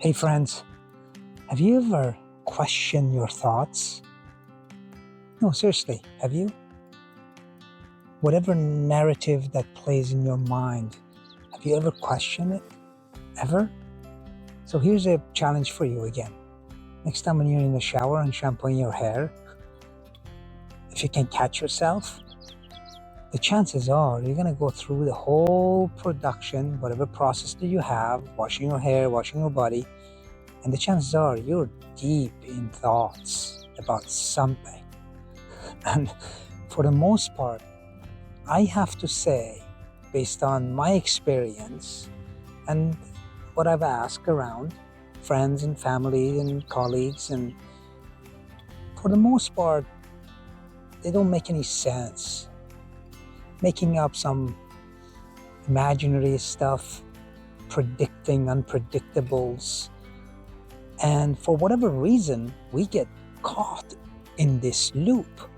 Hey friends, have you ever questioned your thoughts? No, seriously, have you? Whatever narrative that plays in your mind, have you ever questioned it? Ever? So here's a challenge for you again. Next time when you're in the shower and shampooing your hair, if you can catch yourself, the chances are you're going to go through the whole production, whatever process that you have, washing your hair, washing your body, and the chances are you're deep in thoughts about something. And for the most part, I have to say, based on my experience and what I've asked around friends and family and colleagues, and for the most part, they don't make any sense. Making up some imaginary stuff, predicting unpredictables, and for whatever reason, we get caught in this loop.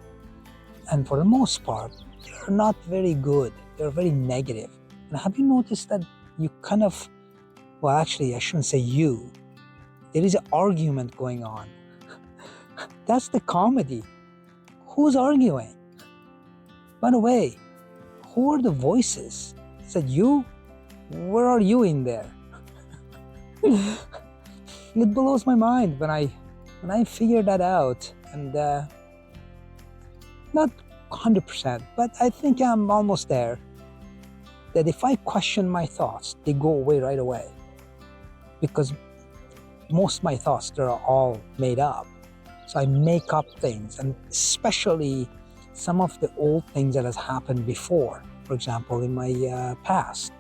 And for the most part, they're not very good. They're very negative. And have you noticed that you kind of, well, actually, I shouldn't say you. There is an argument going on. That's the comedy. Who's arguing? By the way, who are the voices? Is that you? Where are you in there? It blows my mind when I figure that out, and not 100%, but I think I'm almost there. That if I question my thoughts, they go away right away, because most of my thoughts, they're all made up. So I make up things, and especially some of the old things that has happened before. For example, in my past,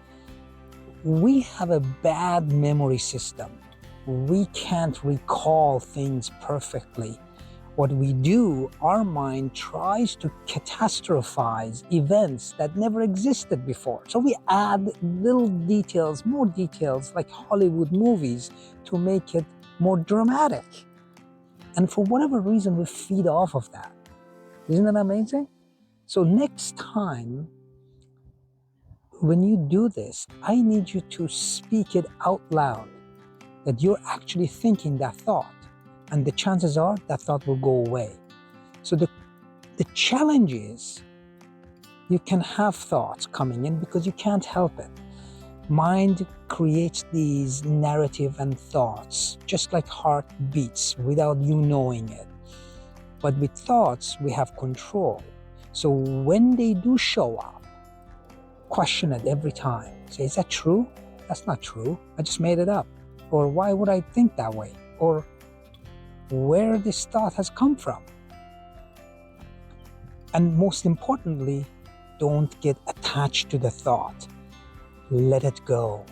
we have a bad memory system. We can't recall things perfectly. What we do, our mind tries to catastrophize events that never existed before. So we add little details, more details, like Hollywood movies, to make it more dramatic. And for whatever reason, we feed off of that. Isn't that amazing? So next time, when you do this, I need you to speak it out loud, that you're actually thinking that thought. And the chances are that thought will go away. So the challenge is, you can have thoughts coming in because you can't help it. Mind creates these narrative and thoughts, just like heart beats without you knowing it. But with thoughts, we have control. So when they do show up, question it every time. Say, is that true? That's not true. I just made it up. Or why would I think that way? Or where this thought has come from. And most importantly, don't get attached to the thought. Let it go.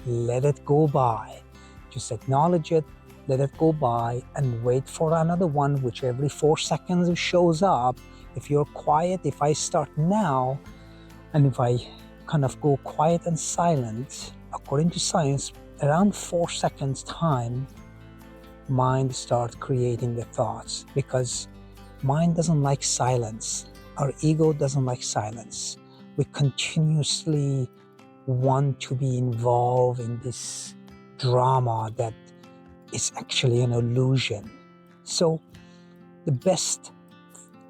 Let it go by. Just acknowledge it, let it go by, and wait for another one, which every 4 seconds shows up. If you're quiet, if I start now, and if I kind of go quiet and silent, according to science, around 4 seconds time, mind starts creating the thoughts, because mind doesn't like silence. Our ego doesn't like silence. We continuously want to be involved in this drama that is actually an illusion. So the best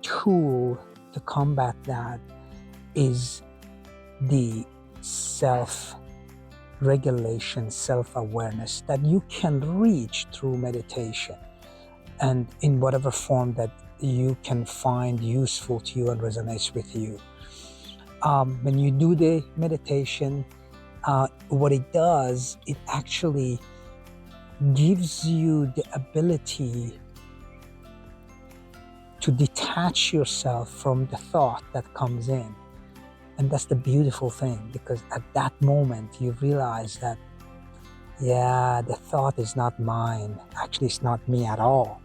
tool to combat that is the self-regulation, self-awareness that you can reach through meditation, and in whatever form that you can find useful to you and resonates with you. When you do the meditation, what it does, it actually gives you the ability to detach yourself from the thought that comes in. And that's the beautiful thing, because at that moment you realize that, yeah, the thought is not mine. Actually, it's not me at all.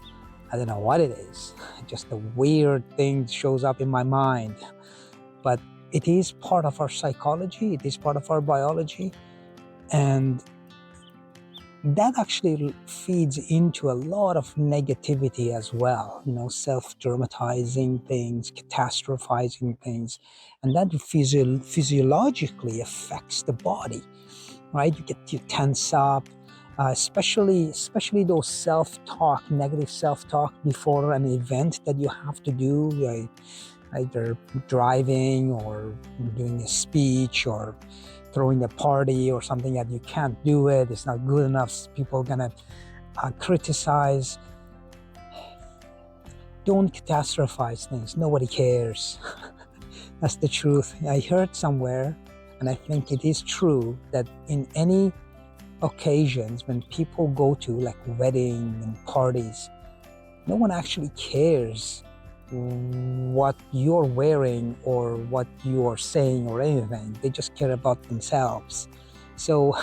I don't know what it is. Just a weird thing shows up in my mind. But it is part of our psychology. It is part of our biology. And that actually feeds into a lot of negativity as well, self-dramatizing things, catastrophizing things, and that physiologically affects the body, right? You tense up, especially those self-talk, negative self-talk before an event that you have to do, like either driving or doing a speech or throwing a party or something that you can't do it, it's not good enough, people are gonna criticize. Don't catastrophize things, nobody cares. That's the truth. I heard somewhere, and I think it is true, that in any occasions when people go to like wedding and parties, no one actually cares what you're wearing or what you're saying or anything. They just care about themselves. So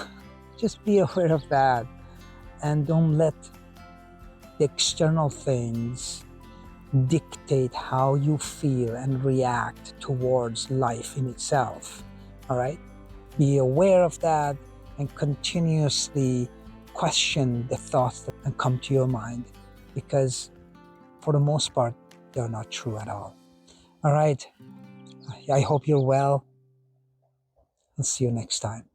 just be aware of that, and don't let the external things dictate how you feel and react towards life in itself. All right? Be aware of that and continuously question the thoughts that come to your mind, because for the most part, they're not true at all. All right? I hope you're well. I'll see you next time.